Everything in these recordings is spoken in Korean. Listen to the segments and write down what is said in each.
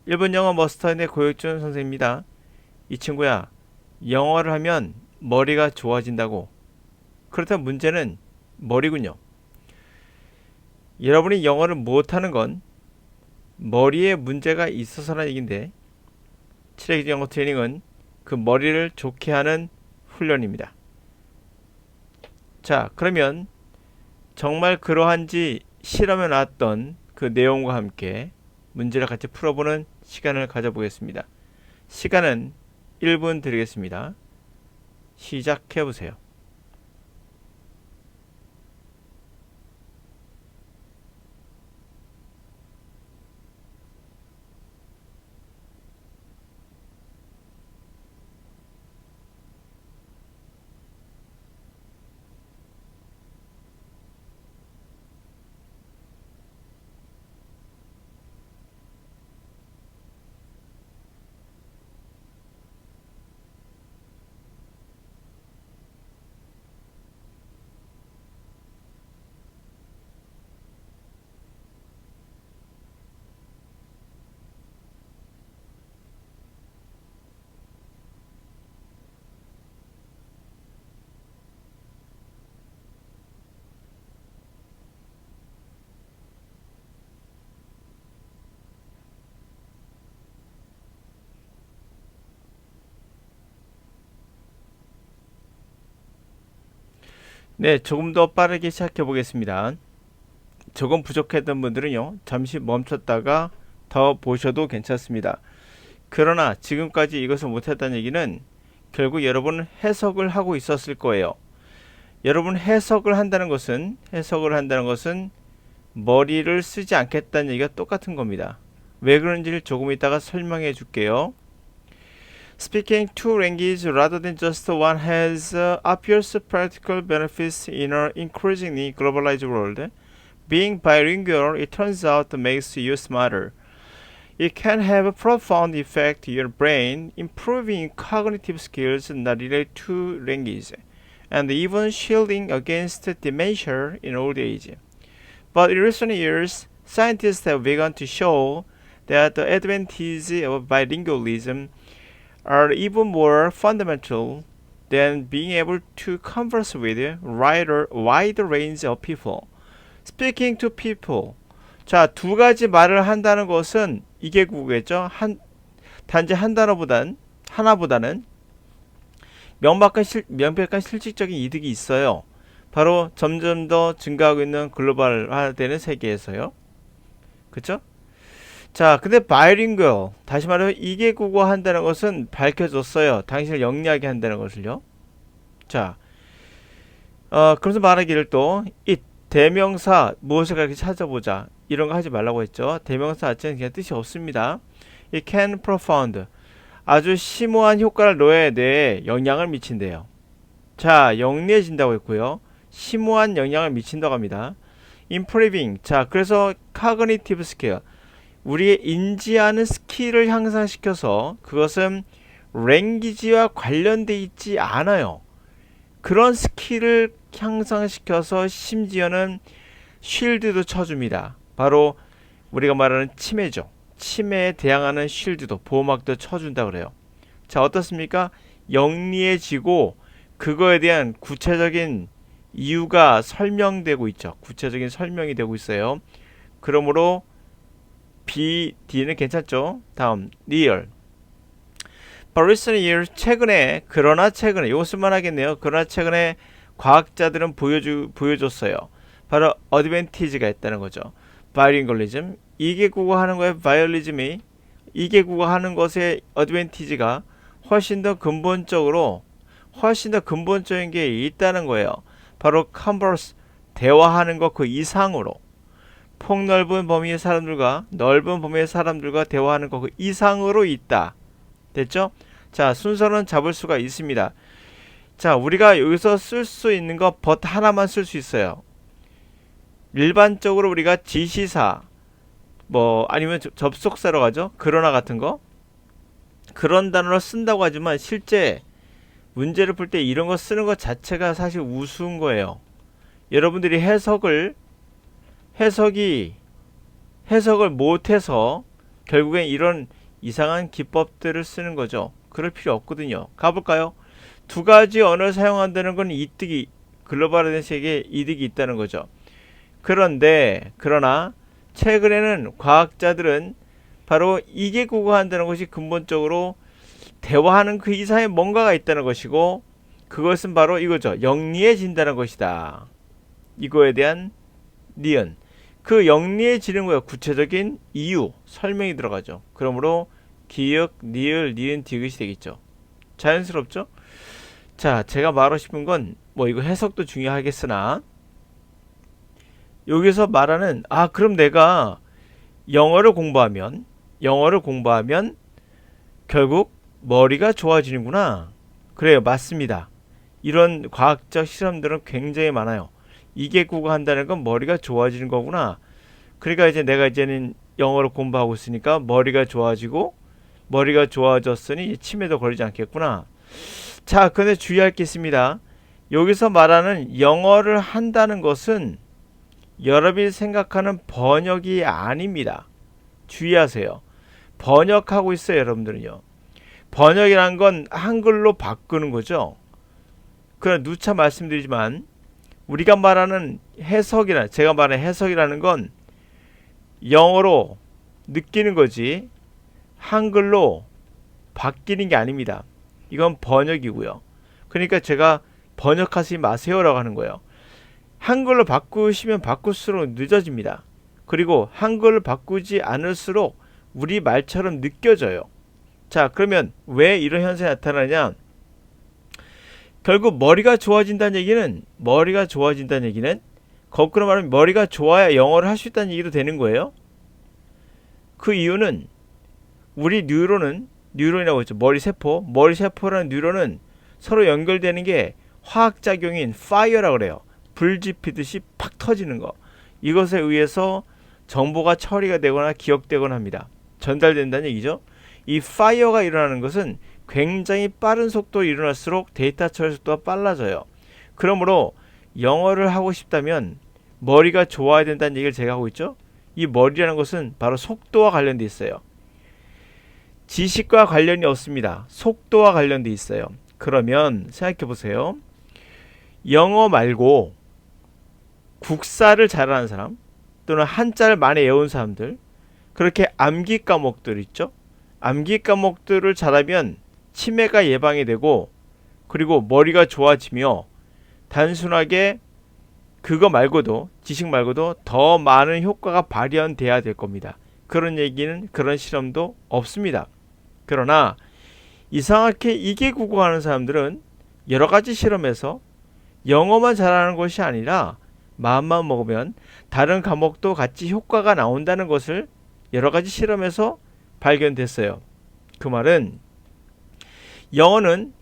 일본 영어 머스터인의 고혁준 선생입니다. 이 친구야, 영어를 하면 머리가 좋아진다고. 그렇다면 문제는 머리군요. 여러분이 영어를 못하는 건 머리에 문제가 있어서라는 얘기인데, 7회 영어 트레이닝은 그 머리를 좋게 하는 훈련입니다. 자, 그러면 정말 그러한지 실험에 나왔던 그 내용과 함께 문제를 같이 풀어보는 시간을 가져보겠습니다. 시간은 1분 드리겠습니다. 시작해보세요. 네, 조금 더 빠르게 시작해 보겠습니다. 조금 부족했던 분들은요, 잠시 멈췄다가 더 보셔도 괜찮습니다. 그러나 지금까지 이것을 못했다는 얘기는 결국 여러분은 해석을 하고 있었을 거예요. 여러분 해석을 한다는 것은 머리를 쓰지 않겠다는 얘기가 똑같은 겁니다. 왜 그런지를 조금 이따가 설명해 줄게요. Speaking two languages rather than just one has obvious practical benefits in an increasingly globalized world. Being bilingual, it turns out, makes you smarter. It can have a profound effect on your brain, improving cognitive skills not related to language, and even shielding against dementia in old age. But in recent years, scientists have begun to show that the advantages of bilingualism are even more fundamental than being able to converse with a wide range of people. Speaking to people. 자, 두 가지 말을 한다는 것은 이계국어겠죠. 단지 하나보다는 명백한 실질적인 이득이 있어요. 바로 점점 더 증가하고 있는 글로벌화되는 세계에서요. 그쵸? 자, 근데 바이링구얼, 다시 말해서 이계국어 한다는 것은 밝혀졌어요. 당신을 영리하게 한다는 것을요. 자, 그러면서 말하기를 또 it 대명사 무엇을 그렇게 찾아보자 이런 거 하지 말라고 했죠. 대명사 자체는 그냥 뜻이 없습니다. It can profound 아주 심오한 효과를 너의 뇌에 영향을 미친대요. 자, 영리해진다고 했고요. 심오한 영향을 미친다고 합니다. Improving 자, 그래서 cognitive skill 우리의 인지하는 스킬을 향상시켜서 그것은 랭귀지와 관련돼 있지 않아요. 그런 스킬을 향상시켜서 심지어는 쉴드도 쳐줍니다. 바로 우리가 말하는 치매죠. 치매에 대항하는 쉴드도 보호막도 쳐준다 그래요. 자, 어떻습니까? 영리해지고 그거에 대한 구체적인 이유가 설명되고 있죠. 구체적인 설명이 되고 있어요. 그러므로 B, D는 괜찮죠? 다음, real. But recent years, 그러나 최근에, 이거 쓸만하겠네요. 그러나 최근에 과학자들은 보여줬어요. 바로 어드밴티지가 있다는 거죠. 바이링걸리즘, 이계국어 하는 거에 바이올리즘이, 이계국어 하는 것의 어드밴티지가 훨씬 더 근본적인 게 있다는 거예요. 바로 컨버스, 대화하는 것 그 이상으로. 폭넓은 범위의 사람들과 넓은 범위의 사람들과 대화하는 것 그 이상으로 있다. 됐죠? 자, 순서는 잡을 수가 있습니다. 자, 우리가 여기서 쓸 수 있는 거 but 하나만 쓸 수 있어요. 일반적으로 우리가 지시사 뭐 아니면 접속사로 가죠. 그러나 같은 거 그런 단어를 쓴다고 하지만 실제 문제를 풀 때 이런 거 쓰는 것 자체가 사실 우스운 거예요. 여러분들이 해석을 못해서 결국엔 이런 이상한 기법들을 쓰는 거죠. 그럴 필요 없거든요. 가볼까요? 두 가지 언어를 사용한다는 건 이득이, 글로벌화된 세계에 이득이 있다는 거죠. 그러나 최근에는 과학자들은 바로 이개국어 한다는 것이 근본적으로 대화하는 그 이상의 뭔가가 있다는 것이고, 그것은 바로 이거죠. 영리해진다는 것이다. 이거에 대한 니은. 그 영리해지는 거에 구체적인 이유, 설명이 들어가죠. 그러므로 기역, 니을, 니은, 디귿이 되겠죠. 자연스럽죠? 자, 제가 말하고 싶은 건 뭐 이거 해석도 중요하겠으나, 여기서 말하는 그럼 내가 영어를 공부하면 결국 머리가 좋아지는구나. 그래요, 맞습니다. 이런 과학적 실험들은 굉장히 많아요. 이게 국어 한다는 건 머리가 좋아지는 거구나. 그러니까 이제 내가 이제는 영어를 공부하고 있으니까 머리가 좋아지고, 머리가 좋아졌으니 치매도 걸리지 않겠구나. 자, 근데 주의할 게 있습니다. 여기서 말하는 영어를 한다는 것은 여러분이 생각하는 번역이 아닙니다. 주의하세요. 번역하고 있어요, 여러분들은요. 번역이란 건 한글로 바꾸는 거죠. 그러나 누차 말씀드리지만 우리가 말하는 해석이라, 제가 말하는 해석이라는 건 영어로 느끼는 거지 한글로 바뀌는 게 아닙니다. 이건 번역이고요. 그러니까 제가 번역하지 마세요라고 하는 거예요. 한글로 바꾸시면 바꿀수록 늦어집니다. 그리고 한글을 바꾸지 않을수록 우리 말처럼 느껴져요. 자, 그러면 왜 이런 현상이 나타나냐? 결국 머리가 좋아진다는 얘기는 거꾸로 말하면 머리가 좋아야 영어를 할 수 있다는 얘기도 되는 거예요. 그 이유는 우리 뉴런이라고 했죠. 머리세포라는 뉴런은 서로 연결되는 게 화학작용인 fire라고 그래요. 불 지피듯이 팍 터지는 거. 이것에 의해서 정보가 처리가 되거나 기억되거나 합니다. 전달된다는 얘기죠. 이 fire가 일어나는 것은 굉장히 빠른 속도로 일어날수록 데이터 처리 속도가 빨라져요. 그러므로 영어를 하고 싶다면 머리가 좋아야 된다는 얘기를 제가 하고 있죠. 이 머리라는 것은 바로 속도와 관련돼 있어요. 지식과 관련이 없습니다. 속도와 관련돼 있어요. 그러면 생각해 보세요. 영어 말고 국사를 잘하는 사람 또는 한자를 많이 외운 사람들, 그렇게 암기 과목들 있죠. 암기 과목들을 잘하면 치매가 예방이 되고, 그리고 머리가 좋아지며 단순하게 그거 말고도, 지식 말고도 더 많은 효과가 발현돼야 될 겁니다. 그런 얘기는, 그런 실험도 없습니다. 그러나 이상하게 이게 국어하는 사람들은 여러 가지 실험에서 영어만 잘하는 것이 아니라 마음만 먹으면 다른 과목도 같이 효과가 나온다는 것을 여러 가지 실험에서 발견됐어요. 그 말은 영어는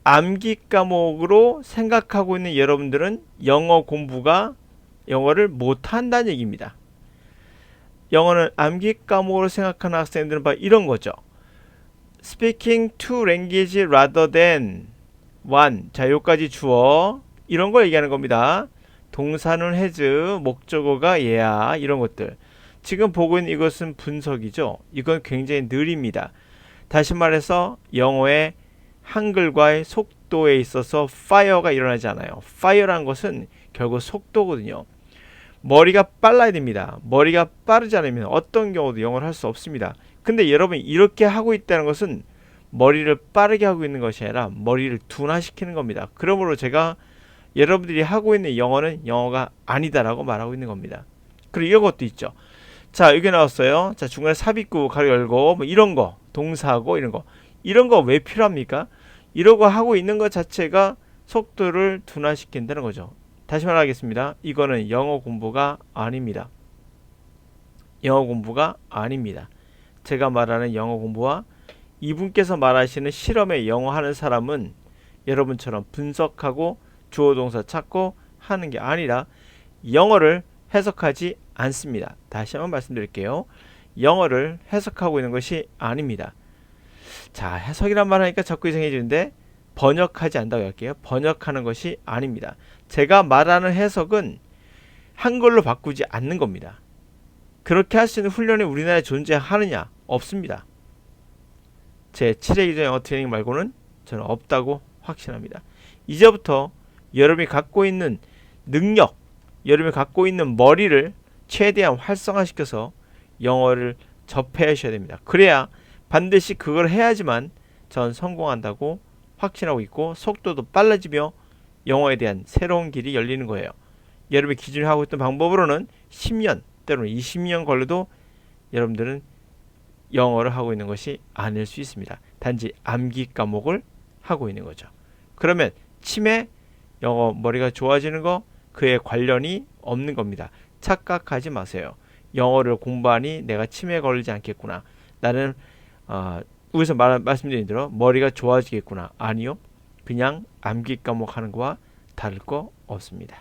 암기 과목으로 생각하고 있는 여러분들은 영어를 못한다는 얘기입니다. 영어는 암기 과목으로 생각하는 학생들은 바로 이런 거죠. Speaking two languages rather than one. 자, 여기까지 주어. 이런 걸 얘기하는 겁니다. 동사는 has, 목적어가 얘야. 이런 것들. 지금 보고 있는 이것은 분석이죠. 이건 굉장히 느립니다. 다시 말해서 영어의 한글과의 속도에 있어서 fire가 일어나지 않아요. fire라는 것은 결국 속도거든요. 머리가 빨라야 됩니다. 머리가 빠르지 않으면 어떤 경우도 영어를 할 수 없습니다. 근데 여러분이 이렇게 하고 있다는 것은 머리를 빠르게 하고 있는 것이 아니라 머리를 둔화시키는 겁니다. 그러므로 제가 여러분들이 하고 있는 영어는 영어가 아니다라고 말하고 있는 겁니다. 그리고 이것도 있죠. 자, 여기 나왔어요. 자, 중간에 삽입구 가로 열고 뭐 이런 거, 동사하고 이런 거 왜 필요합니까? 이러고 하고 있는 것 자체가 속도를 둔화시킨다는 거죠. 다시 말하겠습니다. 이거는 영어 공부가 아닙니다. 영어 공부가 아닙니다. 제가 말하는 영어 공부와 이분께서 말하시는 실험에 영어 하는 사람은 여러분처럼 분석하고 주어 동사 찾고 하는 게 아니라 영어를 해석하지 않습니다. 다시 한번 말씀드릴게요. 영어를 해석하고 있는 것이 아닙니다. 자, 해석이란 말 하니까 자꾸 이상해지는데 번역하지 않는다고 할게요. 번역하는 것이 아닙니다. 제가 말하는 해석은 한글로 바꾸지 않는 겁니다. 그렇게 할 수 있는 훈련이 우리나라에 존재하느냐? 없습니다. 제 7회 기조 영어 트레이닝 말고는 저는 없다고 확신합니다. 이제부터 여러분이 갖고 있는 능력, 여러분이 갖고 있는 머리를 최대한 활성화시켜서 영어를 접하셔야 됩니다. 그래야 반드시 그걸 해야지만 전 성공한다고 확신하고 있고 속도도 빨라지며 영어에 대한 새로운 길이 열리는 거예요. 여러분이 기존에 하고 있던 방법으로는 10년 때로는 20년 걸려도 여러분들은 영어를 하고 있는 것이 아닐 수 있습니다. 단지 암기 과목을 하고 있는 거죠. 그러면 치매, 영어 머리가 좋아지는 거 그에 관련이 없는 겁니다. 착각하지 마세요. 영어를 공부하니 내가 치매에 걸리지 않겠구나. 나는 위에서 말씀드린 대로 머리가 좋아지겠구나. 아니요. 그냥 암기 과목 하는 거와 다를 거 없습니다.